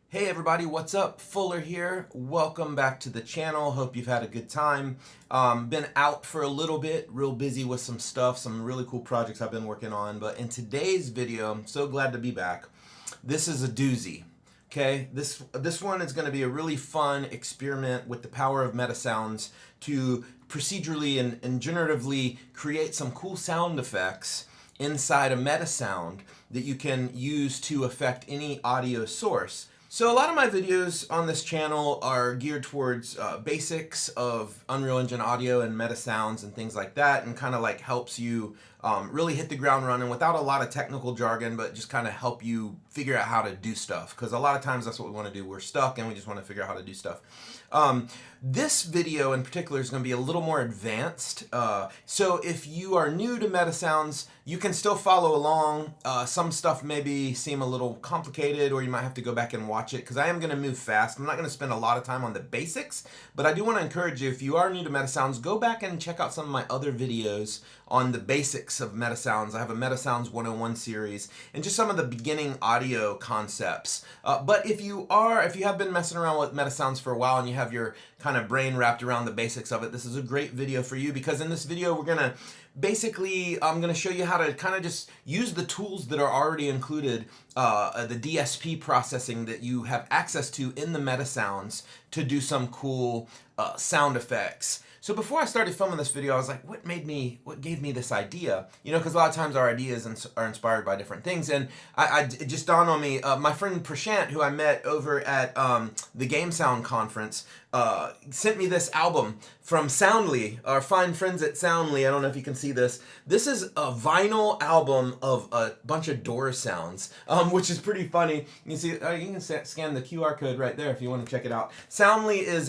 Hey everybody, what's up? Fuller here. Welcome back to the channel. Hope you've had a good time. Been out for a little bit, real busy with some stuff, some really cool projects I've been working on. But in today's video, I'm so glad to be back. This is a doozy. Okay, this one is going to be a really fun experiment with the power of MetaSounds to procedurally and generatively create some cool sound effects inside a MetaSound that you can use to affect any audio source. So a lot of my videos on this channel are geared towards basics of Unreal Engine audio and MetaSounds and things like that, and kind of like helps you really hit the ground running without a lot of technical jargon, but just kind of help you figure out how to do stuff. Because a lot of times that's what we want to do. We're stuck and we just want to figure out how to do stuff. This video in particular is going to be a little more advanced. So if you are new to MetaSounds, you can still follow along. Some stuff maybe seem a little complicated, or you might have to go back and watch it, because I am going to move fast. I'm not going to spend a lot of time on the basics, but I do want to encourage you, if you are new to MetaSounds, go back and check out some of my other videos on the basics of MetaSounds. I have a MetaSounds 101 series and just some of the beginning audio concepts. But if you have been messing around with MetaSounds for a while and you have your kind of brain wrapped around the basics of it, this is a great video for you, because in this video we're gonna basically, I'm going to show you how to kind of just use the tools that are already included, the DSP processing that you have access to in the MetaSounds, to do some cool sound effects. So before I started filming this video, I was like, what gave me this idea? You know, because a lot of times our ideas are inspired by different things. And it just dawned on me, my friend Prashant, who I met over at the Game Sound conference, sent me this album from Soundly, our fine friends at Soundly. I don't know if you can see this. This is a vinyl album of a bunch of door sounds, which is pretty funny. You can see, you can scan the QR code right there if you want to check it out. Soundly is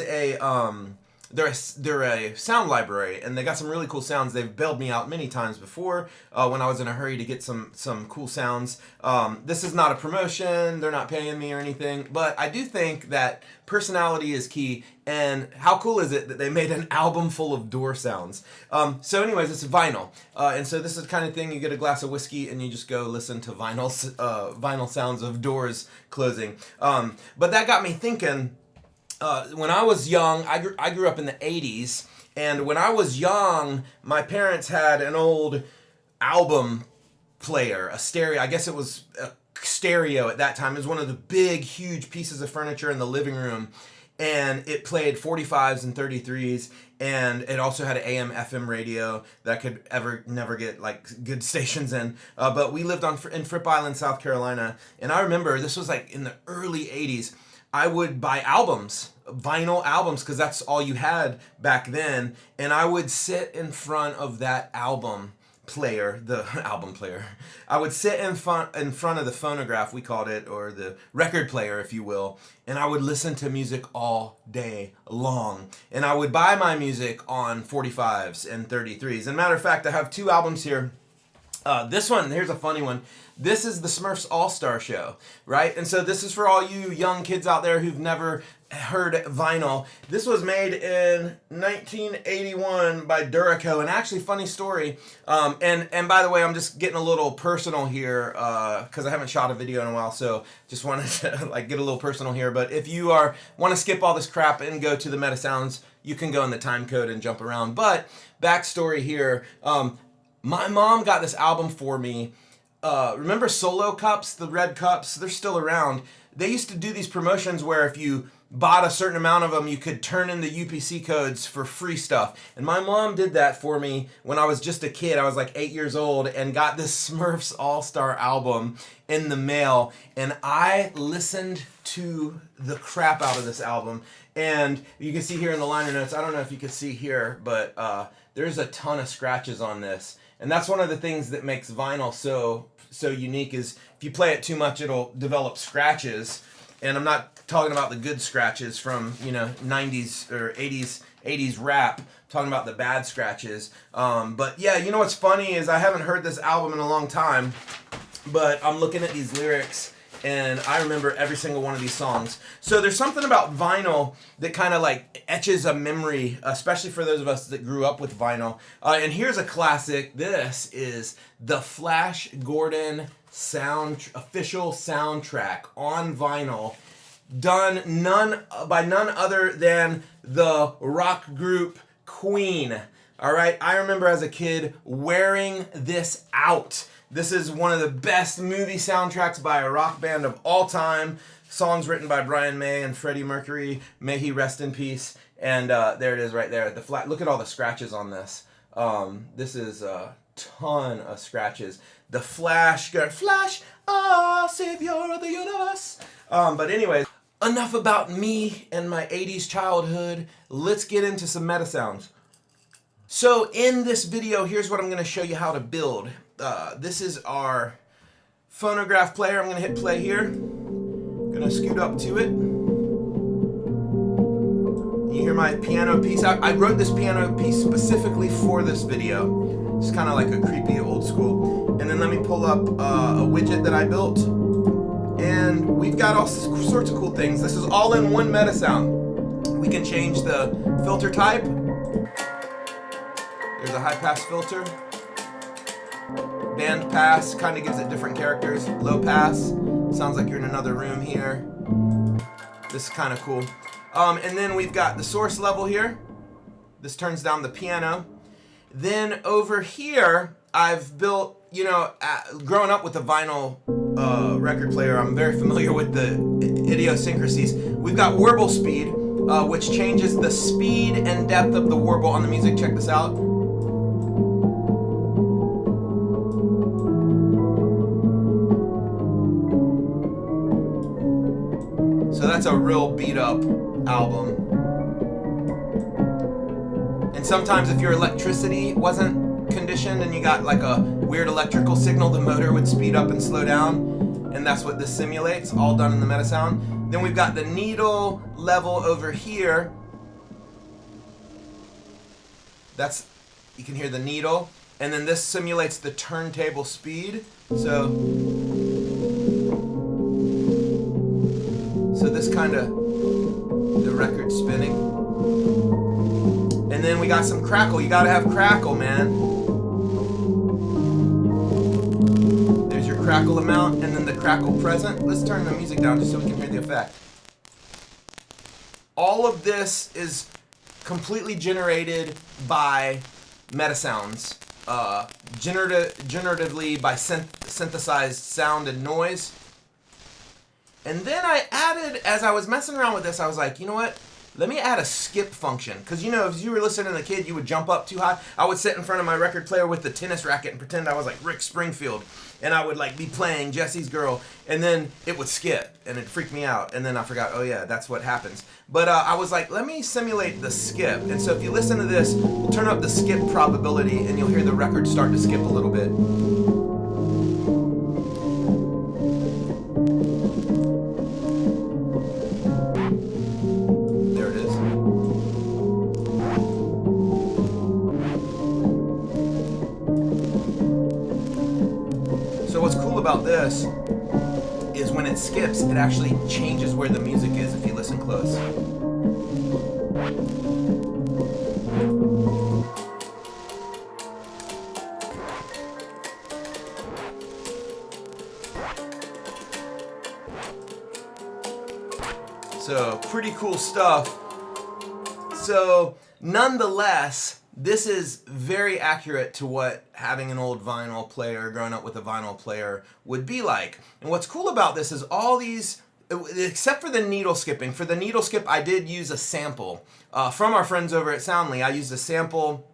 they're a sound library, and they got some really cool sounds. They've bailed me out many times before when I was in a hurry to get some cool sounds. This is not a promotion. They're not paying me or anything, but I do think that personality is key. And how cool is it that they made an album full of door sounds? So anyways, it's vinyl. And so this is the kind of thing, you get a glass of whiskey and you just go listen to vinyl sounds of doors closing. But that got me thinking, when I was young, I grew up in the 80s, and when I was young, my parents had an old album player, a stereo. I guess it was a stereo at that time. It was one of the big, huge pieces of furniture in the living room, and it played 45s and 33s, and it also had an AM FM radio that I could never get like good stations in. But we lived in Fripp Island, South Carolina, and I remember this was like in the early 80s. I would buy albums, vinyl albums, because that's all you had back then, and I would sit in front of that album player, the album player. I would sit in front of the phonograph, we called it, or the record player, if you will, and I would listen to music all day long. And I would buy my music on 45s and 33s. And matter of fact, I have two albums here. This one, here's a funny one. This is the Smurfs All-Star Show, right? And so this is for all you young kids out there who've never heard vinyl. This was made in 1981 by Duraco, and actually, funny story. And by the way, I'm just getting a little personal here because I haven't shot a video in a while, so just wanted to like get a little personal here. But if you want to skip all this crap and go to the MetaSounds, you can go in the time code and jump around. But backstory here. My mom got this album for me. Remember Solo cups, the red cups? They're still around. They used to do these promotions where if you bought a certain amount of them, you could turn in the UPC codes for free stuff. And my mom did that for me when I was just a kid. I was like 8 years old and got this Smurfs All-Star album in the mail. And I listened to the crap out of this album. And you can see here in the liner notes, I don't know if you can see here, but there's a ton of scratches on this. And that's one of the things that makes vinyl so unique, is if you play it too much, it'll develop scratches. And I'm not talking about the good scratches from, 90s or 80s rap. I'm talking about the bad scratches. But yeah, you know what's funny is I haven't heard this album in a long time, but I'm looking at these lyrics and I remember every single one of these songs. So there's something about vinyl that kind of like etches a memory, especially for those of us that grew up with vinyl. And here's a classic. This is the Flash Gordon official soundtrack on vinyl. done by none other than the rock group Queen. All right, I remember as a kid wearing this out. This is one of the best movie soundtracks by a rock band of all time. Songs written by Brian May and Freddie Mercury. May he rest in peace. And there it is right there. Look at all the scratches on this. This is a ton of scratches. The Flash, savior of the universe. But anyways, enough about me and my 80s childhood. Let's get into some MetaSounds. So in this video, here's what I'm going to show you how to build. This is our phonograph player. I'm going to hit play here. I'm going to scoot up to it. You hear my piano piece? I wrote this piano piece specifically for this video. It's kind of like a creepy old school. And then let me pull up a widget that I built. And we've got all sorts of cool things. This is all in one MetaSound. We can change the filter type. There's a high pass filter. Band pass kind of gives it different characters. Low pass sounds like you're in another room here. This is kind of cool. And then we've got the source level here. This turns down the piano. Then over here, I've built, growing up with a vinyl record player, I'm very familiar with the idiosyncrasies. We've got warble speed, which changes the speed and depth of the warble on the music. Check this out. So that's a real beat up album. And sometimes if your electricity wasn't conditioned and you got like a weird electrical signal, the motor would speed up and slow down. And that's what this simulates, all done in the MetaSound. Then we've got the needle level over here. You can hear the needle. And then this simulates the turntable speed. So this kind of, the record's spinning. And then we got some crackle. You gotta have crackle, man. There's your crackle amount and then the crackle present. Let's turn the music down just so we can hear the effect. All of this is completely generated by MetaSounds. Generatively by synthesized sound and noise. And then I added, as I was messing around with this, I was like, you know what? Let me add a skip function. Because, if you were listening to the kid, you would jump up too high. I would sit in front of my record player with the tennis racket and pretend I was like Rick Springfield. And I would be playing Jesse's Girl. And then it would skip. And it freaked me out. And then I forgot, oh yeah, that's what happens. But I was like, let me simulate the skip. And so if you listen to this, we'll turn up the skip probability. And you'll hear the record start to skip a little bit. About this is when it skips, it actually changes where the music is if you listen close. So pretty cool stuff. So nonetheless, this is very accurate to what having an old vinyl player, growing up with a vinyl player, would be like. And what's cool about this is all these, except for the needle skipping. For the needle skip, I did use a sample. From our friends over at Soundly, I used a sample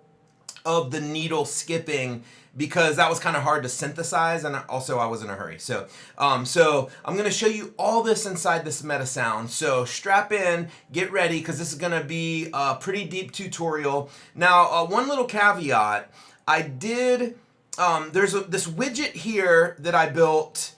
of the needle skipping because that was kind of hard to synthesize, and also I was in a hurry. So I'm going to show you all this inside this MetaSound. So strap in, get ready, because this is going to be a pretty deep tutorial. Now, one little caveat, I did, this widget here that I built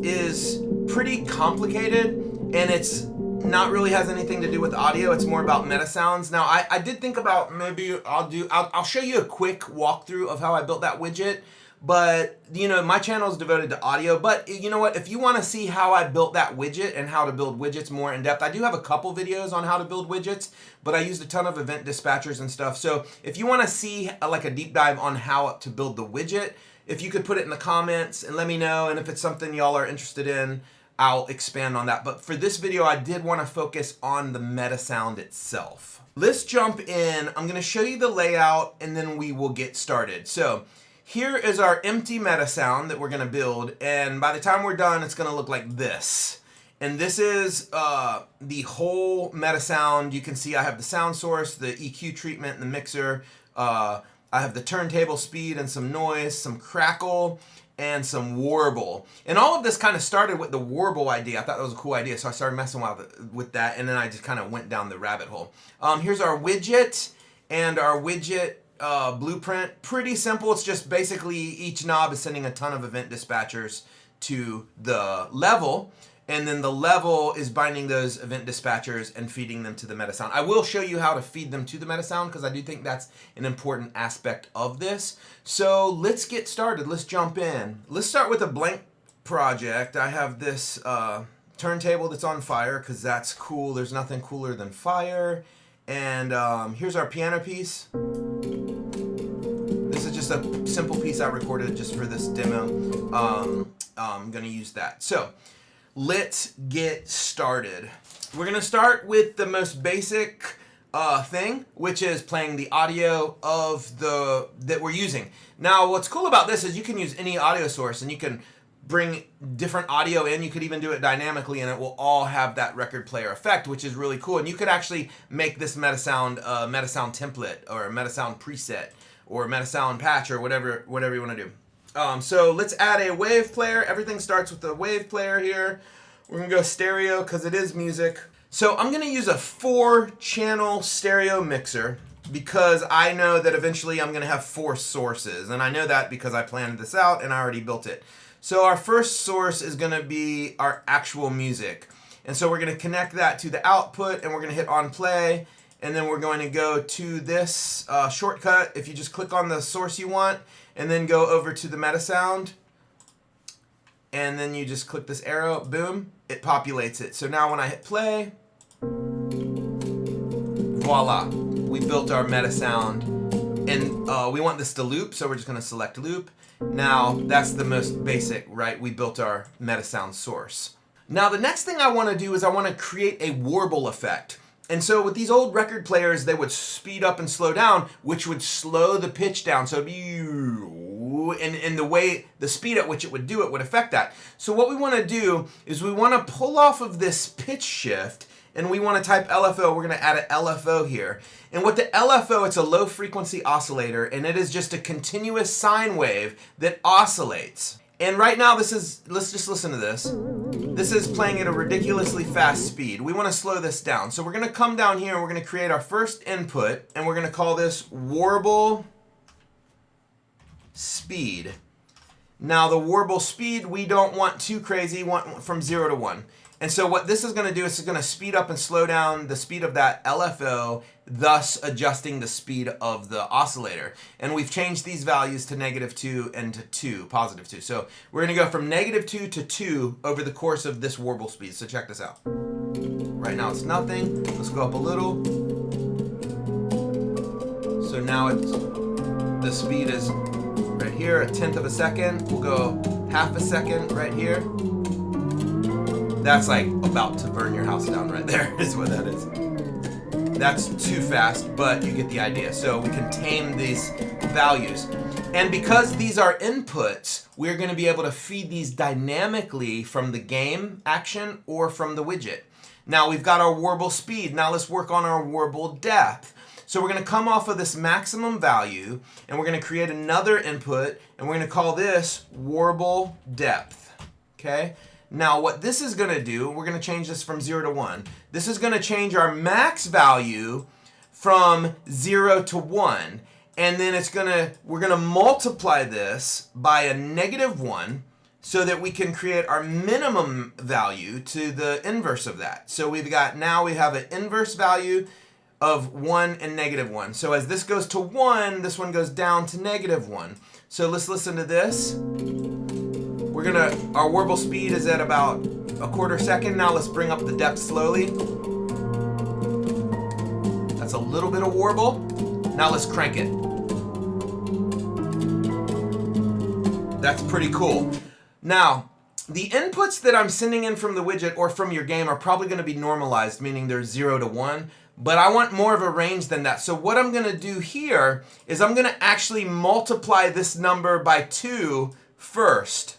is pretty complicated, and it's not really has anything to do with audio. It's more about MetaSounds. Now, I did think about maybe I'll show you a quick walkthrough of how I built that widget. But, my channel is devoted to audio. But, you know what? If you want to see how I built that widget and how to build widgets more in depth, I do have a couple videos on how to build widgets. But I used a ton of event dispatchers and stuff. So if you want to see a deep dive on how to build the widget, if you could put it in the comments and let me know. And if it's something y'all are interested in, I'll expand on that. But for this video, I did want to focus on the MetaSound itself. Let's jump in. I'm going to show you the layout and then we will get started. So here is our empty MetaSound that we're going to build. And by the time we're done, it's going to look like this. And this is the whole MetaSound. You can see I have the sound source, the EQ treatment, and the mixer. I have the turntable speed and some noise, some crackle, and some warble. And all of this kind of started with the warble idea. I thought that was a cool idea, so I started messing with that, and then I just kind of went down the rabbit hole. Here's our widget and our widget blueprint. Pretty simple. It's just basically each knob is sending a ton of event dispatchers to the level, and then the level is binding those event dispatchers and feeding them to the MetaSound. I will show you how to feed them to the MetaSound because I do think that's an important aspect of this. So let's get started. Let's jump in. Let's start with a blank project. I have this turntable that's on fire because that's cool. There's nothing cooler than fire. And here's our piano piece. This is just a simple piece I recorded just for this demo. I'm gonna use that. So let's get started. We're gonna start with the most basic thing, which is playing the audio of that we're using. Now, what's cool about this is you can use any audio source and you can bring different audio in. You could even do it dynamically and it will all have that record player effect, which is really cool. And you could actually make this MetaSound MetaSound template or a MetaSound preset or MetaSound patch or whatever you want to do. So let's add a wave player. Everything starts with the wave player here. We're gonna go stereo because it is music. So I'm gonna use a 4-channel stereo mixer because I know that eventually I'm gonna have 4 sources. And I know that because I planned this out and I already built it. So our first source is gonna be our actual music. And so we're gonna connect that to the output and we're gonna hit on play. And then we're going to go to this shortcut. If you just click on the source you want, and then go over to the MetaSound, and then you just click this arrow, boom, it populates it. So now when I hit play, voila, we built our MetaSound. And we want this to loop, so we're just gonna select loop. Now, that's the most basic, right? We built our MetaSound source. Now, the next thing I wanna do is I wanna create a warble effect. And so with these old record players, they would speed up and slow down, which would slow the pitch down. So it'd be, and the way, the speed at which it would do it would affect that. So what we want to do is we want to pull off of this pitch shift and we want to type LFO. We're going to add an LFO here. And with the LFO, it's a low frequency oscillator and it is just a continuous sine wave that oscillates. And right now let's just listen to this. This is playing at a ridiculously fast speed. We want to slow this down. So we're going to come down here and we're going to create our first input and we're going to call this warble speed. Now the warble speed, we don't want too crazy, we want from 0 to 1. And so what this is going to do is it's going to speed up and slow down the speed of that LFO, thus adjusting the speed of the oscillator. And we've changed these values to -2 and to 2, +2. So we're going to go from -2 to 2 over the course of this warble speed. So check this out. Right now it's nothing. Let's go up a little. So now the speed is right here, 1/10 of a second. We'll go 1/2 a second right here. That's like about to burn your house down right there is what that is. That's too fast, but you get the idea. So we can tame these values. And because these are inputs, we're going to be able to feed these dynamically from the game action or from the widget. Now we've got our warble speed. Now let's work on our warble depth. So we're going to come off of this maximum value and we're going to create another input and we're going to call this warble depth. Okay? Now what this is going to do, we're going to change this from 0 to 1. This is going to change our max value from 0 to 1. And then we're going to multiply this by a -1 so that we can create our minimum value to the inverse of that. So now we have an inverse value of 1 and -1. So as this goes to 1, this one goes down to -1. So let's listen to this. Our warble speed is at about 1/4 second. Now let's bring up the depth slowly. That's a little bit of warble. Now let's crank it. That's pretty cool. Now, the inputs that I'm sending in from the widget or from your game are probably going to be normalized, meaning they're 0 to 1. But I want more of a range than that. So what I'm going to do here is I'm going to actually multiply this number by 2 first.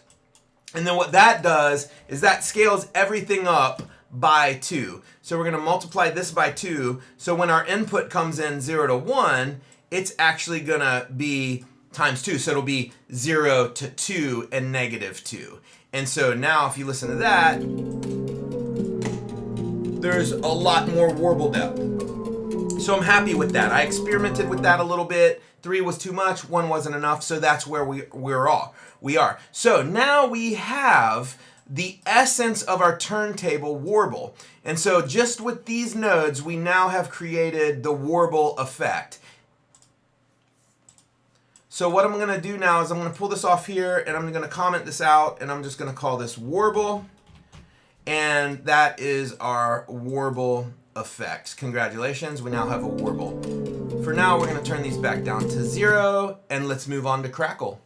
And then what that does is that scales everything up by 2. So we're going to multiply this by 2. So when our input comes in 0 to 1, it's actually going to be times 2. So it'll be 0 to 2 and negative 2. And so now if you listen to that, there's a lot more warble depth. So I'm happy with that. I experimented with that a little bit. 3 was too much, 1 wasn't enough, so that's where we are. So now we have the essence of our turntable warble. And so just with these nodes, we now have created the warble effect. So what I'm going to do now is I'm going to pull this off here, and I'm going to comment this out, and I'm just going to call this warble. And that is our warble effect. Congratulations, we now have a warble. For now, we're going to turn these back down to 0, and let's move on to crackle.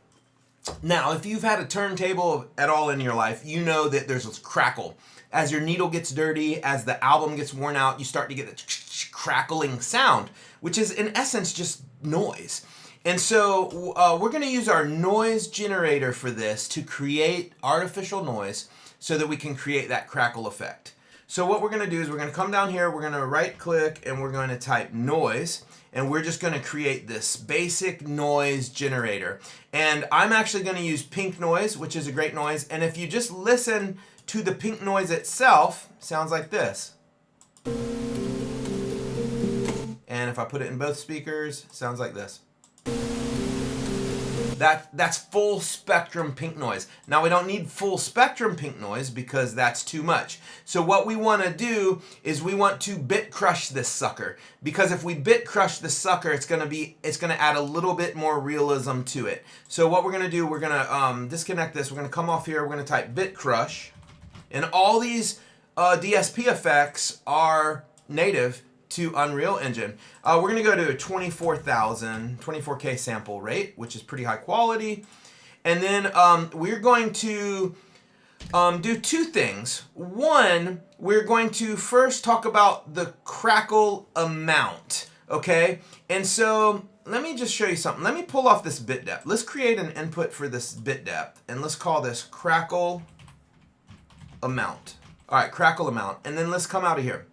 Now, if you've had a turntable at all in your life, you know that there's this crackle. As your needle gets dirty, as the album gets worn out, you start to get the crackling sound, which is in essence just noise. And so we're going to use our noise generator for this to create artificial noise so that we can create that crackle effect. So what we're going to do is we're going to come down here, we're going to right click, and we're going to type noise, and we're just going to create this basic noise generator. And I'm actually going to use pink noise, which is a great noise, and if you just listen to the pink noise itself, it sounds like this. And if I put it in both speakers, it sounds like this. That's full spectrum pink noise. Now we don't need full spectrum pink noise because that's too much. So what we want to do is we want to bit crush this sucker, because if we bit crush this sucker, it's going to add a little bit more realism to it. So what we're going to do, we're going to disconnect this. We're going to come off here. We're going to type bit crush, and all these DSP effects are native to Unreal Engine. We're going to go to a 24K sample rate, which is pretty high quality. And then we're going to do two things. One, we're going to first talk about the crackle amount, okay? And so let me just show you something. Let me pull off this bit depth. Let's create an input for this bit depth, and let's call this crackle amount. All right, crackle amount. And then let's come out of here.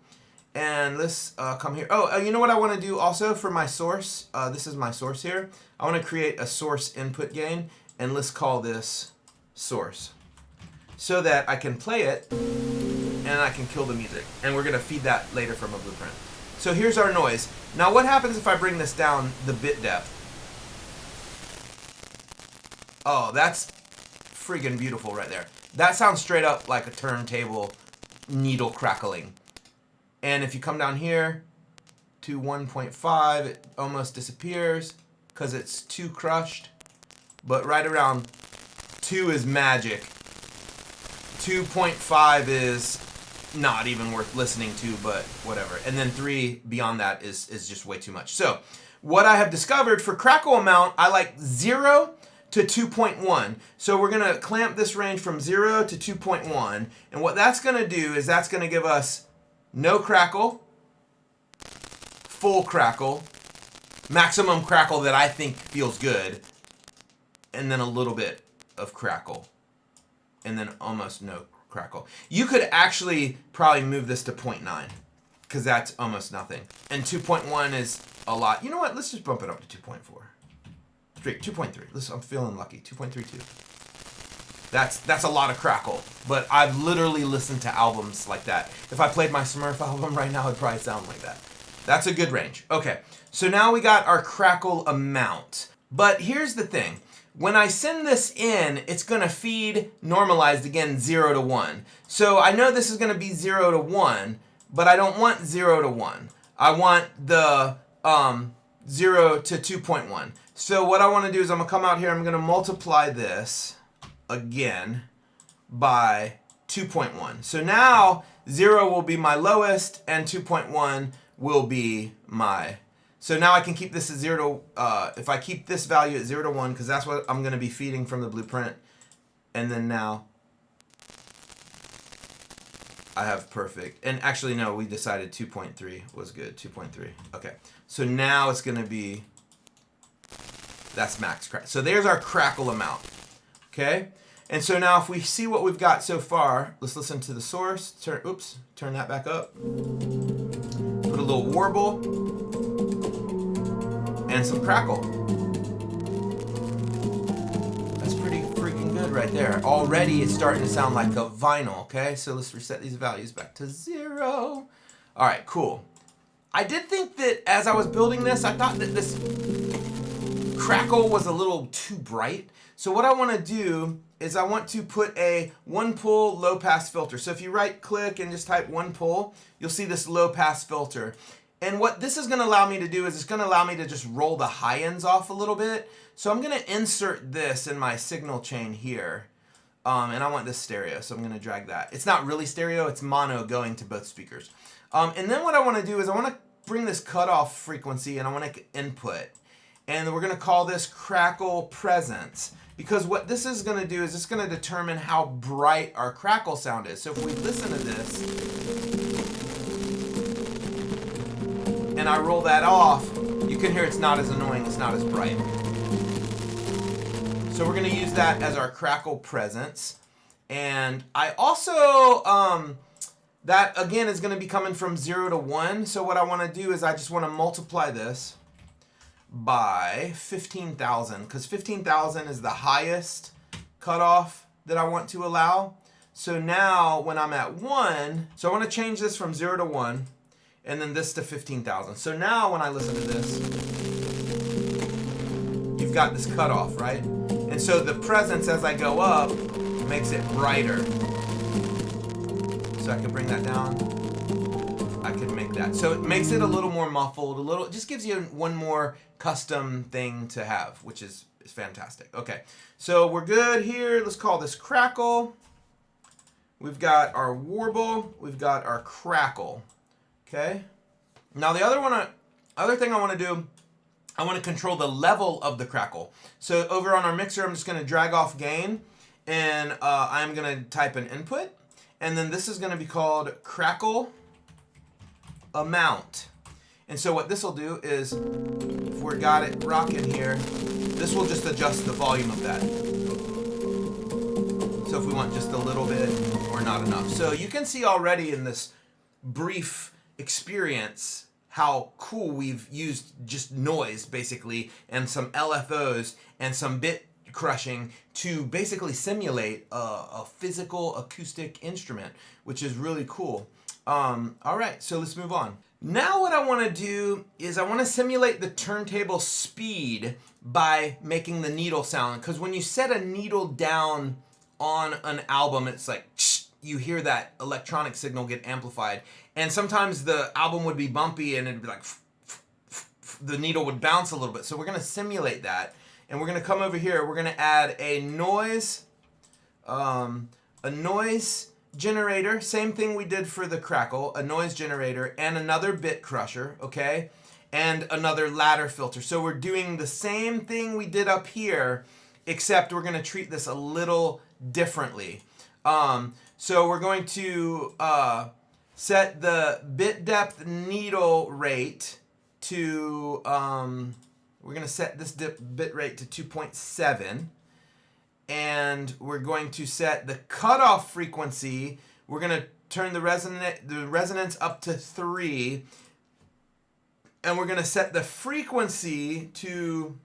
And let's come here. Oh, you know what I want to do also for my source? This is my source here. I want to create a source input gain, and let's call this source, so that I can play it and I can kill the music. And we're going to feed that later from a blueprint. So here's our noise. Now what happens if I bring this down the bit depth? Oh, that's friggin' beautiful right there. That sounds straight up like a turntable needle crackling. And if you come down here to 1.5, it almost disappears because it's too crushed. But right around 2 is magic. 2.5 is not even worth listening to, but whatever. And then 3 beyond that is just way too much. So what I have discovered for crackle amount, I like 0 to 2.1. So we're going to clamp this range from 0 to 2.1. And what that's going to do is that's going to give us no crackle, full crackle, maximum crackle that I think feels good, and then a little bit of crackle, and then almost no crackle. You could actually probably move this to 0.9, because that's almost nothing. And 2.1 is a lot. You know what? Let's just bump it up to 2.4. 2.3. I'm feeling lucky. 2.32. That's a lot of crackle, but I've literally listened to albums like that. If I played my Smurf album right now, it'd probably sound like that. That's a good range. Okay, so now we got our crackle amount. But here's the thing. When I send this in, it's going to feed normalized again 0 to 1. So I know this is going to be 0 to 1, but I don't want 0 to 1. I want the 0 to 2.1. So what I want to do is I'm going to come out here, I'm going to multiply this again by 2.1. So now 0 will be my lowest and 2.1 will be my. So now I can keep this at 0 to, if I keep this value at 0 to 1, because that's what I'm going to be feeding from the blueprint. And then now I have perfect. And actually, no, we decided 2.3 was good. 2.3. Okay. So now it's going to be, that's max crack. So there's our crackle amount. Okay. And so now if we see what we've got so far, let's listen to the source. Turn that back up. Put a little warble and some crackle. That's pretty freaking good right there. Already it's starting to sound like a vinyl, okay? So let's reset these values back to 0. All right, cool. I did think that as I was building this, I thought that this crackle was a little too bright. So what I want to do is I want to put a one pull low pass filter. So if you right click and just type one pull, you'll see this low pass filter. And what this is going to allow me to do is it's going to allow me to just roll the high ends off a little bit. So I'm going to insert this in my signal chain here. And I want this stereo, so I'm going to drag that. It's not really stereo, it's mono going to both speakers. And then what I want to do is I want to bring this cutoff frequency and I want to input. And we're going to call this crackle presence. Because what this is going to do is it's going to determine how bright our crackle sound is. So if we listen to this, and I roll that off, you can hear it's not as annoying, it's not as bright. So we're going to use that as our crackle presence. And I also, that again is going to be coming from 0 to 1. So what I want to do is I just want to multiply this by 15,000, because 15,000 is the highest cutoff that I want to allow. So now when I'm at 1, so I want to change this from 0 to 1, and then this to 15,000. So now when I listen to this, you've got this cutoff, right? And so the presence as I go up makes it brighter. So I can bring that down. I could make that. So it makes it a little more muffled, it just gives you one more custom thing to have, which is fantastic. Okay, so we're good here. Let's call this crackle. We've got our warble, we've got our crackle. Okay. Now the other thing I want to do, I want to control the level of the crackle. So over on our mixer, I'm just going to drag off gain, and I'm going to type an input, and then this is going to be called crackle amount. And so what this will do is, if we got it rocking here, this will just adjust the volume of that. So if we want just a little bit or not enough. So you can see already in this brief experience how cool we've used just noise basically and some LFOs and some bit crushing to basically simulate a physical acoustic instrument, which is really cool. All right, so let's move on. Now what I want to do is I want to simulate the turntable speed by making the needle sound, because when you set a needle down on an album, it's like you hear that electronic signal get amplified, and sometimes the album would be bumpy and it'd be like the needle would bounce a little bit. So we're going to simulate that, and we're going to come over here, we're going to add a noise generator, same thing we did for the crackle, a noise generator, and another bit crusher, okay, and another ladder filter. So we're doing the same thing we did up here, except we're going to treat this a little differently. So we're going to set the bit depth needle rate to, we're going to set this bit rate to 2.7. And we're going to set the cutoff frequency. We're going to turn the resonance up to 3. And we're going to set the frequency to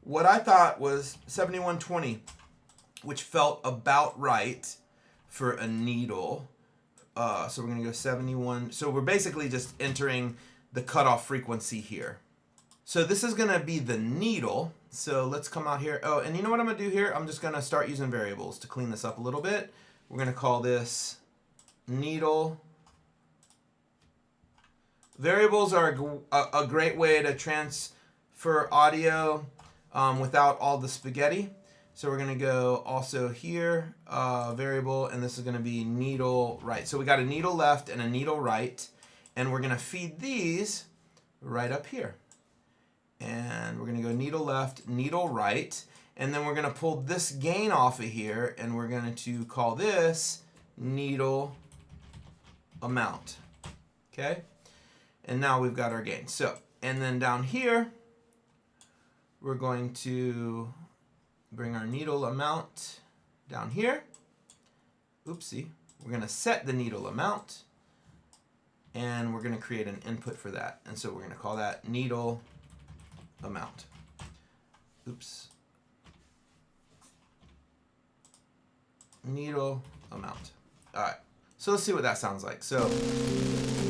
what I thought was 7120, which felt about right for a needle. So we're going to go 71. So we're basically just entering the cutoff frequency here. So this is going to be the needle. So let's come out here. Oh, and you know what I'm going to do here? I'm just going to start using variables to clean this up a little bit. We're going to call this needle. Variables are a great way to transfer audio without all the spaghetti. So we're going to go also here, variable, and this is going to be needle right. So we got a needle left and a needle right, and we're going to feed these right up here. And we're going to go needle left, needle right, and then we're going to pull this gain off of here, and we're going to call this needle amount. Okay? And now we've got our gain. So, and then down here, we're going to bring our needle amount down here. Oopsie. We're going to set the needle amount. And we're going to create an input for that. And so we're going to call that needle amount. Oops. Needle amount. All right. So let's see what that sounds like. So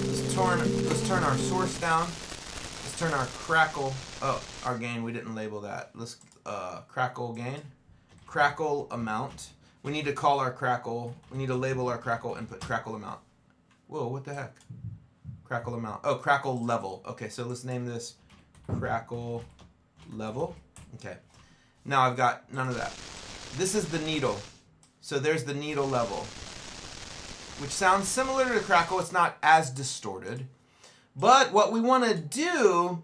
let's turn our source down. Let's turn our crackle. Oh, our gain. We didn't label that. Let's crackle gain. Crackle amount. We need to call our crackle. We need to label our crackle input. Crackle amount. Whoa, what the heck? Crackle amount. Oh, crackle level. Okay, so let's name this crackle level. Okay. Now I've got none of that. This is the needle. So there's the needle level, which sounds similar to crackle. It's not as distorted. But what we want to do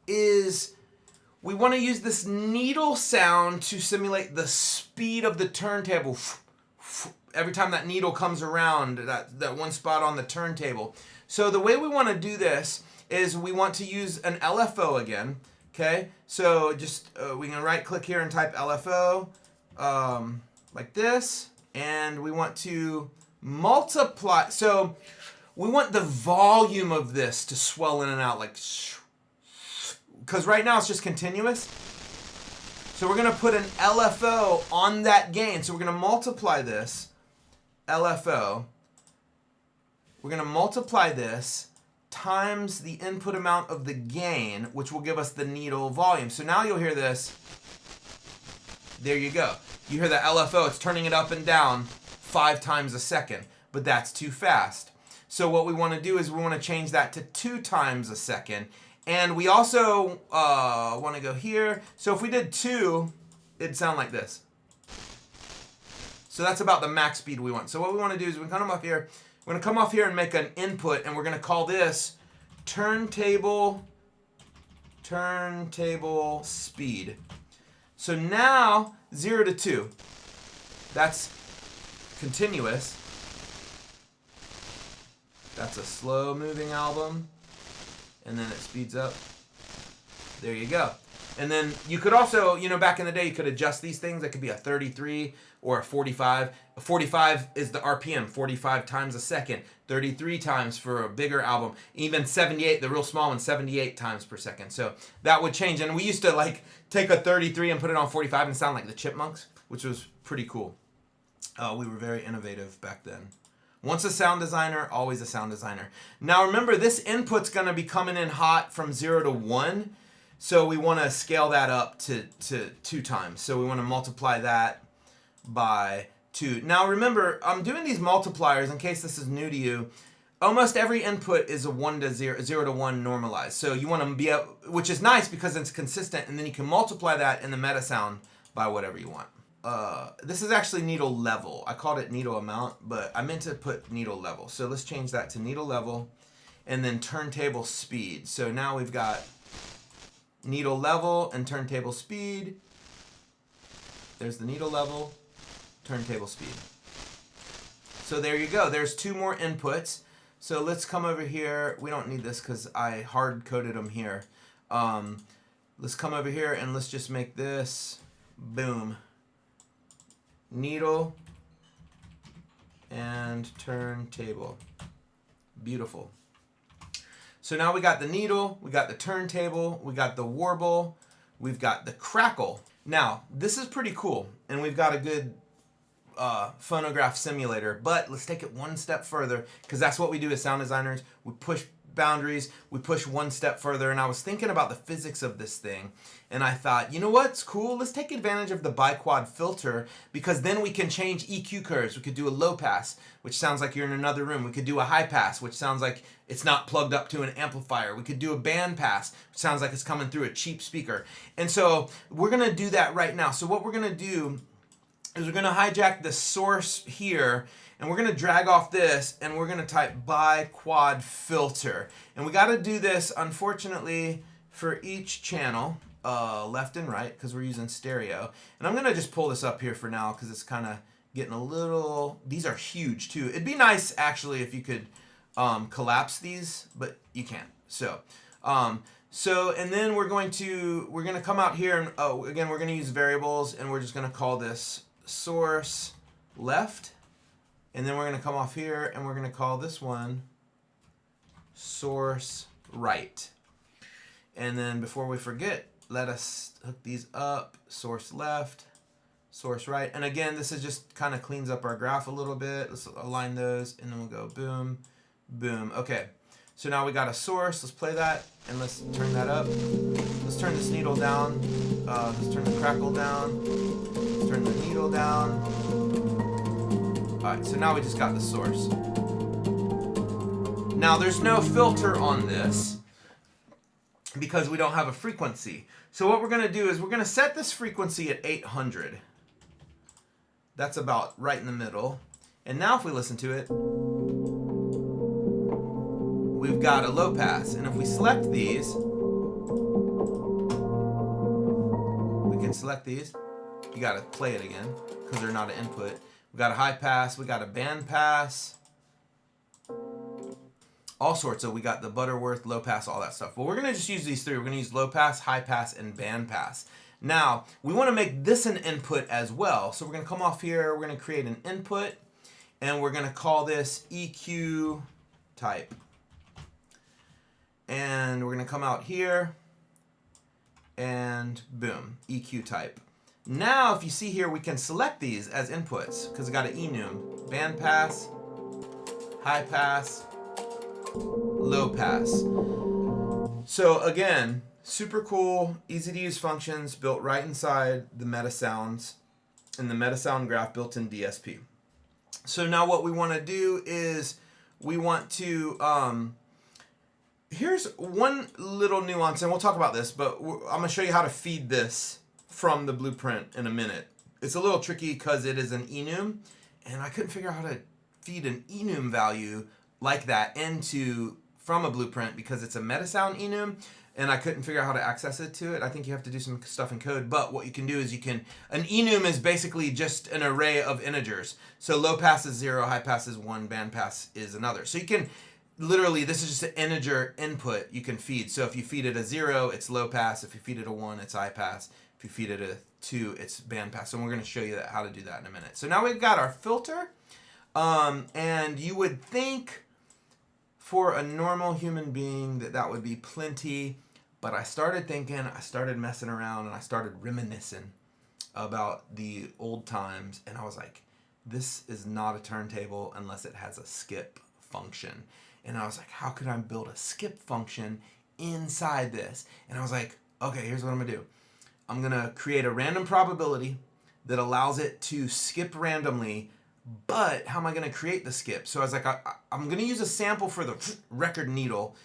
is we want to use this needle sound to simulate the speed of the turntable. Every time that needle comes around, that one spot on the turntable. So the way we want to do this is we want to use an LFO again. Okay, so just we can right click here and type LFO like this, and we want to multiply. So we want the volume of this to swell in and out, like, because right now it's just continuous. So we're going to put an LFO on that gain. So we're going to multiply this LFO. We're going to multiply this times the input amount of the gain, which will give us the needle volume. So now you'll hear this. There you go. You hear the LFO. It's turning it up and down 5 times a second, but that's too fast. So what we want to do is we want to change that to 2 times a second. And we also want to go here. So if we did 2, it'd sound like this. So that's about the max speed we want. So what we want to do is we come up here. We're going to come off here and make an input, and we're going to call this turntable speed. So now 0 to 2. That's continuous. That's a slow moving album. And then it speeds up. There you go. And then you could also, you know, back in the day, you could adjust these things. It could be a 33 or a 45. A 45 is the RPM, 45 times a second. 33 times for a bigger album. Even 78, the real small one, 78 times per second. So that would change. And we used to like take a 33 and put it on 45 and sound like the Chipmunks, which was pretty cool. We were very innovative back then. Once a sound designer, always a sound designer. Now remember, this input's going to be coming in hot from 0 to 1. So we want to scale that up to 2 times. So we want to multiply that by 2. Now remember, I'm doing these multipliers in case this is new to you. Almost every input is a 1 to 0, 0 to 1 normalized. So you want to be able, which is nice because it's consistent, and then you can multiply that in the MetaSound by whatever you want. This is actually needle level. I called it needle amount, but I meant to put needle level. So let's change that to needle level and then turntable speed. So now we've got needle level and turntable speed. There's the needle level, turntable speed. So there you go. There's 2 more inputs. So let's come over here. We don't need this because I hard-coded them here. Let's come over here and let's just make this, boom, needle and turntable. Beautiful. So now we got the needle, we got the turntable, we got the warble, we've got the crackle. Now, this is pretty cool, and we've got a good phonograph simulator, but let's take it one step further, because that's what we do as sound designers. We push boundaries, we push one step further, and I was thinking about the physics of this thing, and I thought, you know what's cool? Let's take advantage of the biquad filter, because then we can change EQ curves. We could do a low pass, which sounds like you're in another room. We could do a high pass, which sounds like it's not plugged up to an amplifier. We could do a band pass, which sounds like it's coming through a cheap speaker. And so we're gonna do that right now. So what we're gonna do is we're gonna hijack the source here, and we're gonna drag off this, and we're gonna type biquad filter. And we gotta do this, unfortunately, for each channel, left and right, because we're using stereo. And I'm gonna just pull this up here for now, because it's kind of getting a little, these are huge too. It'd be nice, actually, if you could collapse these, but you can't. So, and then we're gonna come out here and again we're gonna use variables, and we're just gonna call this source left, and then we're gonna come off here and we're gonna call this one source right. And then before we forget, let us hook these up, source left, source right. And again, this is just kind of cleans up our graph a little bit. Let's align those, and then we'll go boom, boom. Okay, so now we got a source. Let's play that, and let's turn that up. Let's turn this needle down. Let's turn the crackle down. Let's turn the needle down. All right, so now we just got the source. Now there's no filter on this because we don't have a frequency. So what we're going to do is we're going to set this frequency at 800. That's about right in the middle. And now if we listen to it, we've got a low pass. And if we select these, we can select these. You got to play it again because they're not an input. We got a high pass. We got a band pass. All sorts of, we got the Butterworth, low pass, all that stuff. But we're gonna just use these three. We're gonna use low pass, high pass, and band pass. Now, we wanna make this an input as well. So we're gonna come off here, we're gonna create an input, and we're gonna call this EQ type. And we're gonna come out here, and boom, EQ type. Now, if you see here, we can select these as inputs, because we got an enum, band pass, high pass, low pass. So again, super cool, easy to use functions built right inside the MetaSounds and the MetaSound graph built in DSP. So now what we want to do is we want to, here's one little nuance, and we'll talk about this, but I'm going to show you how to feed this from the blueprint in a minute. It's a little tricky because it is an enum, and I couldn't figure out how to feed an enum value like that from a blueprint because it's a MetaSound enum, and I couldn't figure out how to access it to it. I think you have to do some stuff in code, but what you can do is an enum is basically just an array of integers. So low pass is 0, high pass is 1, band pass is another. So you can literally, this is just an integer input you can feed. So if you feed it a 0, it's low pass. If you feed it a 1, it's high pass. If you feed it a 2, it's band pass. And we're going to show you how to do that in a minute. So now we've got our filter, and you would think for a normal human being that would be plenty, but I started thinking, I started messing around, and I started reminiscing about the old times, and I was like, this is not a turntable unless it has a skip function. And I was like, how could I build a skip function inside this? And I was like, okay, here's what I'm gonna do. I'm gonna create a random probability that allows it to skip randomly. But how am I going to create the skip? So I was like, I'm going to use a sample for the record needle.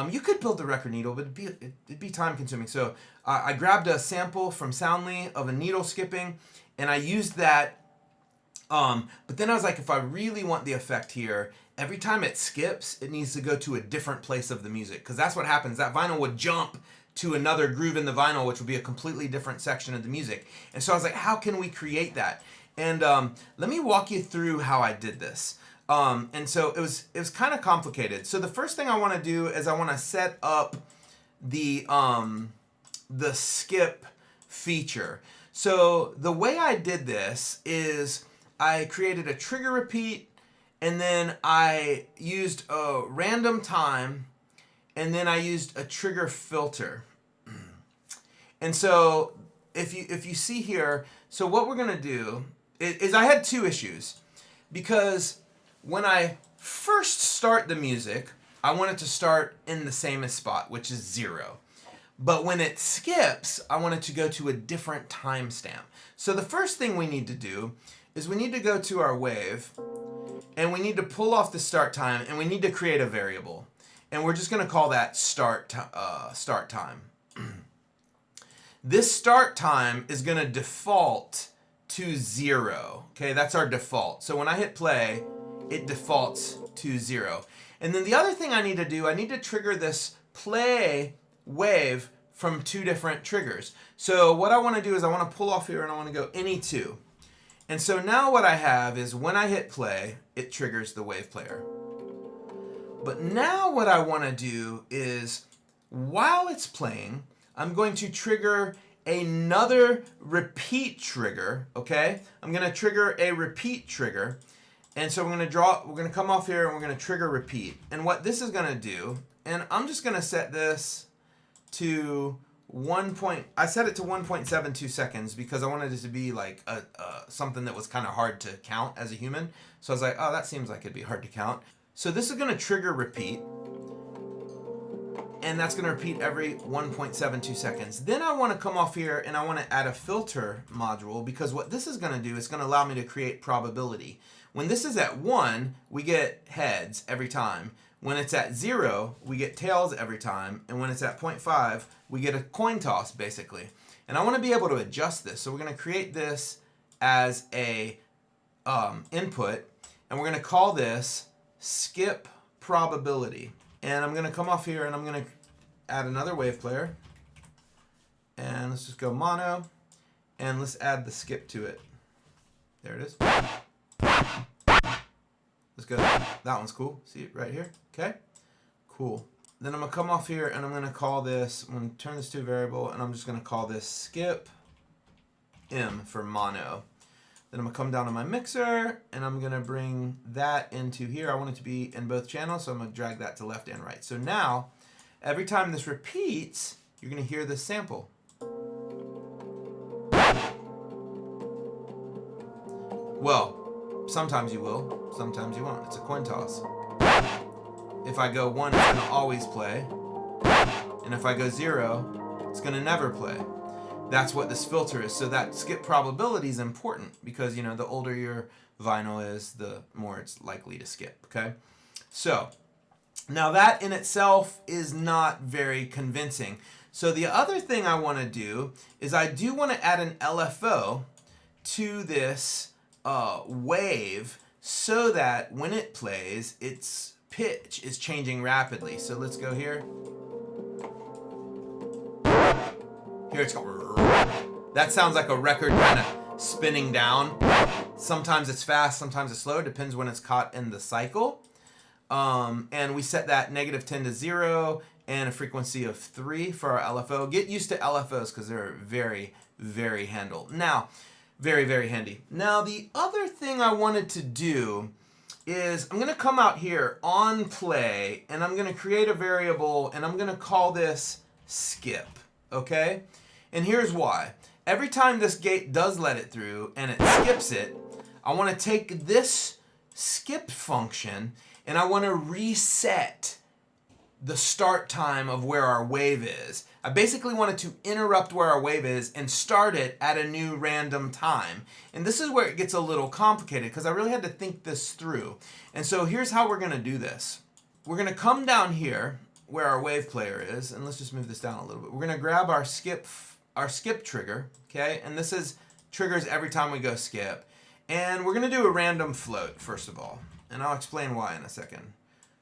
You could build the record needle, but it'd be time consuming. So I grabbed a sample from Soundly of a needle skipping, and I used that. But then I was like, if I really want the effect here, every time it skips, it needs to go to a different place of the music. Because that's what happens. That vinyl would jump to another groove in the vinyl, which would be a completely different section of the music. And so I was like, how can we create that? And let me walk you through how I did this. And so it was kind of complicated. So the first thing I want to do is I want to set up the skip feature. So the way I did this is I created a trigger repeat, and then I used a random time, and then I used a trigger filter. And so if you see here, so what we're going to do is I had two issues, because when I first start the music, I want it to start in the same spot, which is 0. But when it skips, I want it to go to a different timestamp. So the first thing we need to do is we need to go to our wave, and we need to pull off the start time, and we need to create a variable. And we're just going to call that start time. This start time is going to default to 0. Okay, that's our default. So when I hit play, it defaults to 0. And then the other thing I need to do, I need to trigger this play wave from 2 different triggers. So what I want to do is I want to pull off here, and I want to go any 2. And so now what I have is when I hit play, it triggers the wave player. But now what I want to do is, while it's playing, I'm going to trigger another repeat trigger, okay? I'm going to trigger a repeat trigger. And so we're going to come off here and we're going to trigger repeat. And what this is going to do, and I'm just going to set this to I set it to 1.72 seconds because I wanted it to be like something that was kind of hard to count as a human. So I was like, oh, that seems like it'd be hard to count. So this is going to trigger repeat. And that's going to repeat every 1.72 seconds. Then I want to come off here and I want to add a filter module, because what this is going to do is going to allow me to create probability. When this is at 1, we get heads every time. When it's at 0, we get tails every time. And when it's at 0.5, we get a coin toss, basically. And I want to be able to adjust this. So we're going to create this as a input. And we're going to call this skip probability. And I'm going to come off here and I'm going to add another wave player. And let's just go mono. And let's add the skip to it. There it is. Let's go. That one's cool. See it right here? Okay. Cool. Then I'm going to come off here and I'm going to call this, I'm going to turn this to a variable, and I'm just going to call this skip M for mono. Then I'm going to come down to my mixer and I'm going to bring that into here. I want it to be in both channels, so I'm going to drag that to left and right. So now, every time this repeats, you're going to hear this sample. Well, sometimes you will, sometimes you won't. It's a coin toss. If I go 1, it's going to always play. And if I go 0, it's going to never play. That's what this filter is. So that skip probability is important because, you know, the older your vinyl is, the more it's likely to skip, okay? So now that in itself is not very convincing. So the other thing I want to do is I do want to add an LFO to this wave so that when it plays, its pitch is changing rapidly. So let's go here. Here it's going. That sounds like a record kind of spinning down. Sometimes it's fast, sometimes it's slow. Depends when it's caught in the cycle. And we set that -10 to 0 and a frequency of 3 for our LFO. Get used to LFOs because they're very, very handy. Now, very, very handy. Now, the other thing I wanted to do is I'm going to come out here on play and I'm going to create a variable and I'm going to call this skip. Okay? And here's why. Every time this gate does let it through and it skips it, I want to take this skip function and I want to reset the start time of where our wave is. I basically wanted to interrupt where our wave is and start it at a new random time. And this is where it gets a little complicated because I really had to think this through. And so here's how we're going to do this. We're going to come down here where our wave player is, and let's just move this down a little bit. We're going to grab our skip trigger, okay? And this is triggers every time we go skip. And we're going to do a random float first of all, and I'll explain why in a second.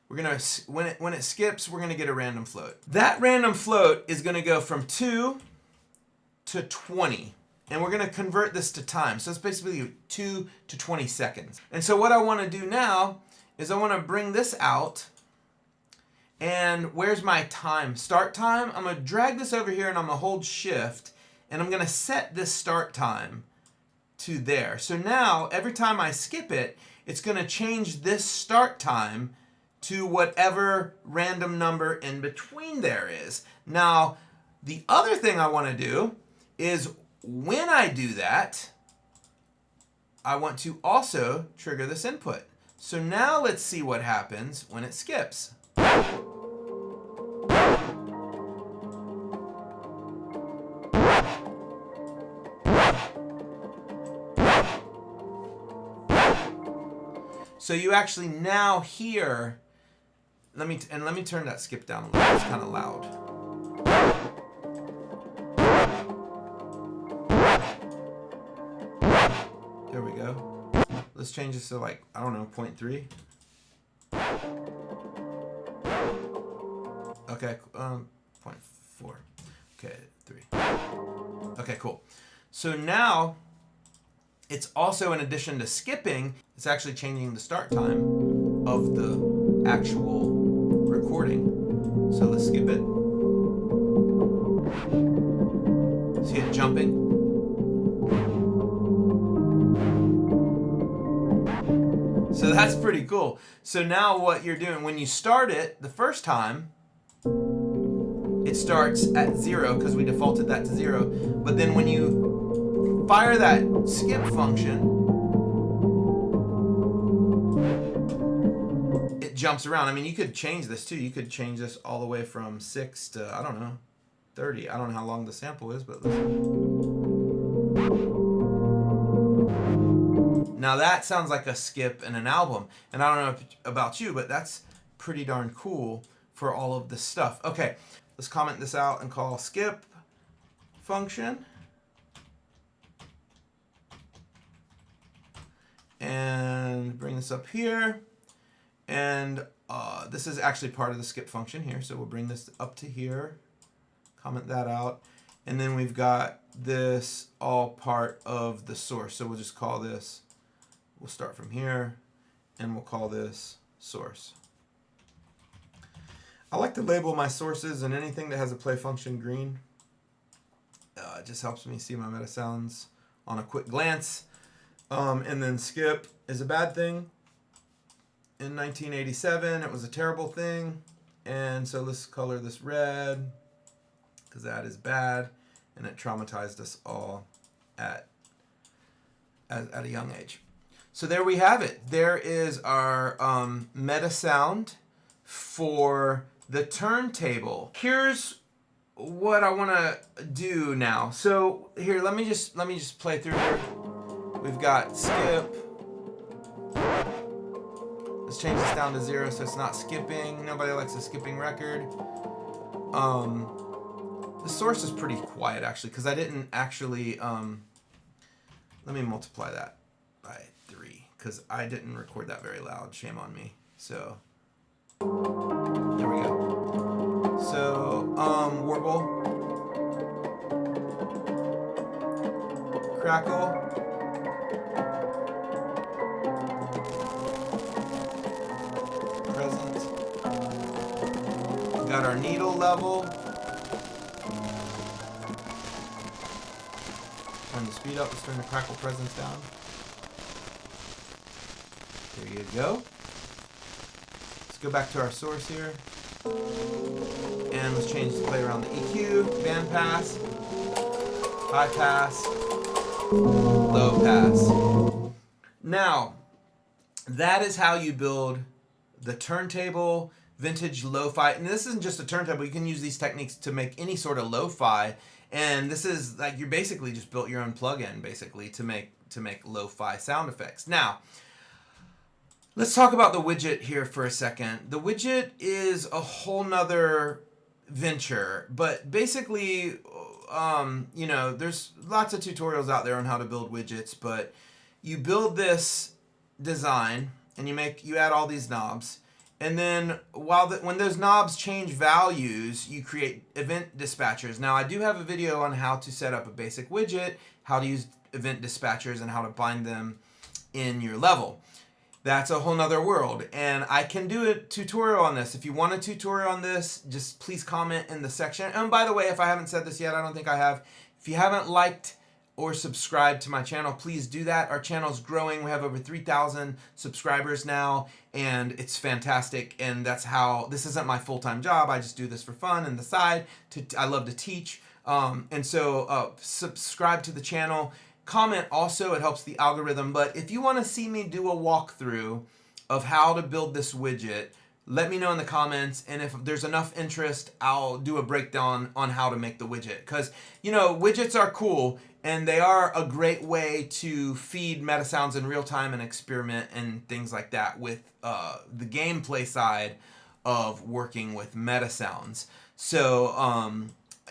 We're going to when it skips, we're going to get a random float. That random float is going to go from 2 to 20. And we're going to convert this to time. So it's basically 2 to 20 seconds. And so what I want to do now is I want to bring this out. And where's my time? Start time? I'm going to drag this over here and I'm going to hold shift. And I'm going to set this start time to there. So now every time I skip it, it's going to change this start time to whatever random number in between there is. Now, the other thing I want to do is when I do that, I want to also trigger this input. So now let's see what happens when it skips. So you actually now hear, let me turn that skip down a little, it's kind of loud. There we go. Let's change this to like, I don't know, 0.3. Okay, 0.4. Okay, 3. Okay, cool. So now, it's also, in addition to skipping, it's actually changing the start time of the actual pretty cool. So now what you're doing, when you start it the first time, it starts at 0 because we defaulted that to 0. But then when you fire that skip function, it jumps around. I mean, you could change this too. You could change this all the way from 6 to, I don't know, 30. I don't know how long the sample is, but now that sounds like a skip in an album. And I don't know about you, but that's pretty darn cool for all of this stuff. Okay, let's comment this out and call skip function. And bring this up here. And this is actually part of the skip function here. So we'll bring this up to here, comment that out. And then we've got this all part of the source. So we'll just call this, we'll start from here, and we'll call this source. I like to label my sources and anything that has a play function green. It just helps me see my MetaSounds on a quick glance. And then skip is a bad thing. In 1987, it was a terrible thing. And so let's color this red, because that is bad. And it traumatized us all at a young age. So there we have it. There is our MetaSound for the turntable. Here's what I want to do now. So here, let me just play through here. We've got skip. Let's change this down to 0 so it's not skipping. Nobody likes a skipping record. The source is pretty quiet actually, because I didn't actually, let me multiply that by 3, because I didn't record that very loud. Shame on me. So, there we go. So, Warble, Crackle, Present. We got our needle level. Turn the speed up. Let's turn the Crackle presence down. There you go. Let's go back to our source here. And let's change the play around the EQ, band pass, high pass, low pass. Now, that is how you build the turntable, vintage lo-fi. And this isn't just a turntable. You can use these techniques to make any sort of lo-fi. And this is like, you basically just built your own plugin basically to make lo-fi sound effects. Now, let's talk about the widget here for a second. The widget is a whole nother venture, but basically, you know, there's lots of tutorials out there on how to build widgets, but you build this design and you add all these knobs. And then when those knobs change values, you create event dispatchers. Now, I do have a video on how to set up a basic widget, how to use event dispatchers, and how to bind them in your level. That's a whole nother world. And I can do a tutorial on this. If you want a tutorial on this, just please comment in the section. And by the way, if I haven't said this yet, I don't think I have. If you haven't liked or subscribed to my channel, please do that. Our channel's growing. We have over 3,000 subscribers now, and it's fantastic. And that's how, this isn't my full-time job. I just do this for fun and the side. I love to teach. And so subscribe to the channel. Comment also, it helps the algorithm. But if you want to see me do a walkthrough of how to build this widget, let me know in the comments, and if there's enough interest, I'll do a breakdown on how to make the widget. Because, you know, widgets are cool, and they are a great way to feed MetaSounds in real time and experiment and things like that with the gameplay side of working with MetaSounds. So,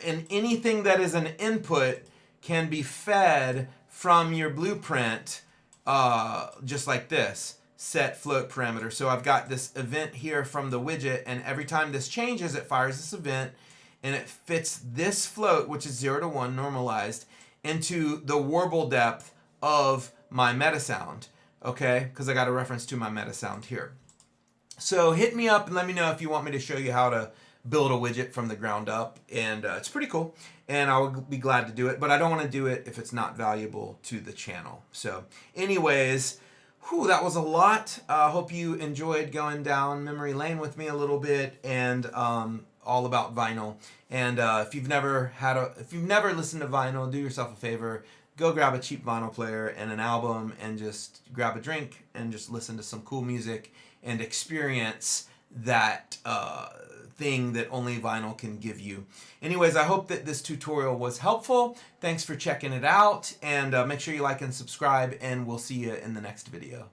and anything that is an input can be fed from your blueprint, just like this. Set float parameter. So I've got this event here from the widget, and every time this changes, it fires this event, and it fits this float, which is 0 to 1 normalized, into the warble depth of my MetaSound. Okay, because I got a reference to my MetaSound here. So hit me up and let me know if you want me to show you how to build a widget from the ground up, and it's pretty cool, and I'll be glad to do it, but I don't want to do it if it's not valuable to the channel. So anyways, Whew, that was a lot. Hope you enjoyed going down memory lane with me a little bit, and all about vinyl. And if you've never listened to vinyl, do yourself a favor. Go grab a cheap vinyl player and an album, and just grab a drink and just listen to some cool music and experience that thing that only vinyl can give you. Anyways, I hope that this tutorial was helpful. Thanks for checking it out, and make sure you like and subscribe, and we'll see you in the next video.